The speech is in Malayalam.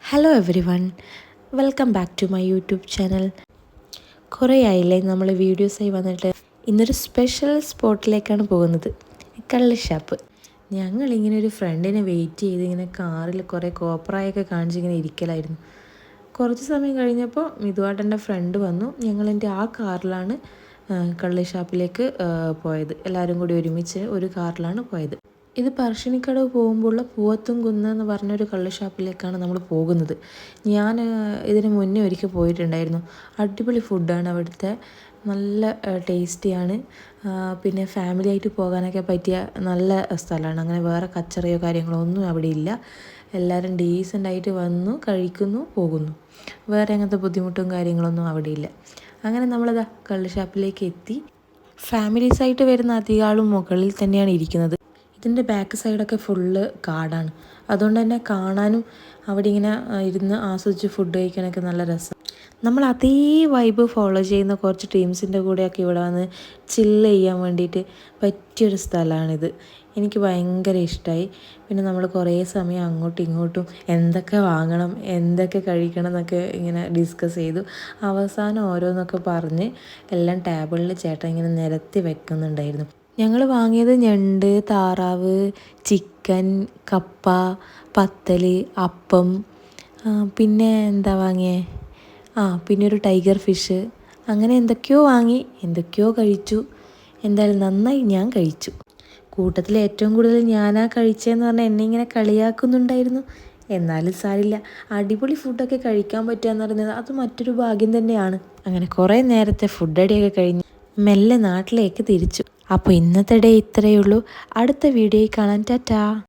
Hello everyone, welcome back to my YouTube channel. കുറേ ആയില്ലേ നമ്മൾ വീഡിയോസായി വന്നിട്ട്. ഇന്നൊരു സ്പെഷ്യൽ സ്പോട്ടിലേക്കാണ് പോകുന്നത്, കള്ളുഷാപ്പ്. ഞങ്ങളിങ്ങനെ ഒരു ഫ്രണ്ടിനെ വെയിറ്റ് ചെയ്ത് ഇങ്ങനെ കാറിൽ കുറേ കോപ്രായൊക്കെ കാണിച്ചിങ്ങനെ ഇരിക്കലായിരുന്നു. കുറച്ച് സമയം കഴിഞ്ഞപ്പോൾ മിതുവാട്ടൻ്റെ ഫ്രണ്ട് വന്നു. ഞങ്ങളെൻ്റെ ആ കാറിലാണ് കള്ളുഷാപ്പിലേക്ക് പോയത്. എല്ലാവരും കൂടി ഒരുമിച്ച് ഒരു കാറിലാണ് പോയത്. ഇത് പറശ്ശിനിക്കടവ് പോകുമ്പോഴുള്ള പൂവത്തും കുന്ന് എന്ന് പറഞ്ഞൊരു കള്ള് ഷാപ്പിലേക്കാണ് നമ്മൾ പോകുന്നത്. ഞാൻ ഇതിന് മുന്നേ ഒരിക്കൽ പോയിട്ടുണ്ടായിരുന്നു. അടിപൊളി ഫുഡാണ് അവിടുത്തെ, നല്ല ടേസ്റ്റിയാണ്. പിന്നെ ഫാമിലി ആയിട്ട് പോകാനൊക്കെ പറ്റിയ നല്ല സ്ഥലമാണ്. അങ്ങനെ വേറെ കച്ചറയോ കാര്യങ്ങളോ ഒന്നും അവിടെ ഇല്ല. എല്ലാവരും ഡീസൻ്റായിട്ട് വന്നു കഴിക്കുന്നു പോകുന്നു. വേറെ അങ്ങനത്തെ ബുദ്ധിമുട്ടും കാര്യങ്ങളൊന്നും അവിടെ ഇല്ല. അങ്ങനെ നമ്മളതാ കള്ള് ഷാപ്പിലേക്ക് എത്തി. ഫാമിലീസായിട്ട് വരുന്ന അധികം ആളും മുകളിൽ തന്നെയാണ് ഇരിക്കുന്നത്. ഇതിൻ്റെ ബാക്ക് സൈഡൊക്കെ ഫുള്ള് കാടാണ്. അതുകൊണ്ട് തന്നെ കാണാനും അവിടെ ഇങ്ങനെ ഇരുന്ന് ആസ്വദിച്ച് ഫുഡ് കഴിക്കാനൊക്കെ നല്ല രസം. നമ്മൾ അതേ വൈബ് ഫോളോ ചെയ്യുന്ന കുറച്ച് ടീംസിൻ്റെ കൂടെയൊക്കെ ഇവിടെ വന്ന് ചില്ല് ചെയ്യാൻ വേണ്ടിയിട്ട് പറ്റിയൊരു സ്ഥലമാണിത്. എനിക്ക് ഭയങ്കര ഇഷ്ടമായി. പിന്നെ നമ്മൾ കുറേ സമയം അങ്ങോട്ടും ഇങ്ങോട്ടും എന്തൊക്കെ വാങ്ങണം, എന്തൊക്കെ കഴിക്കണം എന്നൊക്കെ ഇങ്ങനെ ഡിസ്കസ് ചെയ്തു. അവസാനം ഓരോന്നൊക്കെ പറഞ്ഞ് എല്ലാം ടേബിളിൽ ചേട്ടൻ ഇങ്ങനെ നിരത്തി വെക്കുന്നുണ്ടായിരുന്നു. ഞങ്ങൾ വാങ്ങിയത് ഞണ്ട്, താറാവ്, ചിക്കൻ, കപ്പ, പത്തൽ, അപ്പം, പിന്നെ എന്താ വാങ്ങിയേ, പിന്നെ ഒരു ടൈഗർ ഫിഷ്, അങ്ങനെ എന്തൊക്കെയോ വാങ്ങി, എന്തൊക്കെയോ കഴിച്ചു. എന്തായാലും നന്നായി, ഞാൻ കഴിച്ചു. കൂട്ടത്തിൽ ഏറ്റവും കൂടുതൽ ഞാനാ കഴിച്ചതെന്ന് പറഞ്ഞാൽ എന്നെ ഇങ്ങനെ കളിയാക്കുന്നുണ്ടായിരുന്നു. എന്നാലും സാരില്ല, അടിപൊളി ഫുഡൊക്കെ കഴിക്കാൻ പറ്റുക എന്ന് പറയുന്നത് അത് മറ്റൊരു ഭാഗ്യം തന്നെയാണ്. അങ്ങനെ കുറേ നേരത്തെ ഫുഡ് അടിയൊക്കെ കഴിഞ്ഞ് മെല്ലെ നാട്ടിലേക്ക് തിരിച്ചു. അപ്പോൾ ഇന്നത്തെ ഡേ ഇത്രയേ ഉള്ളൂ. അടുത്ത വീഡിയോയിൽ കാണാൻ, ടാറ്റാ.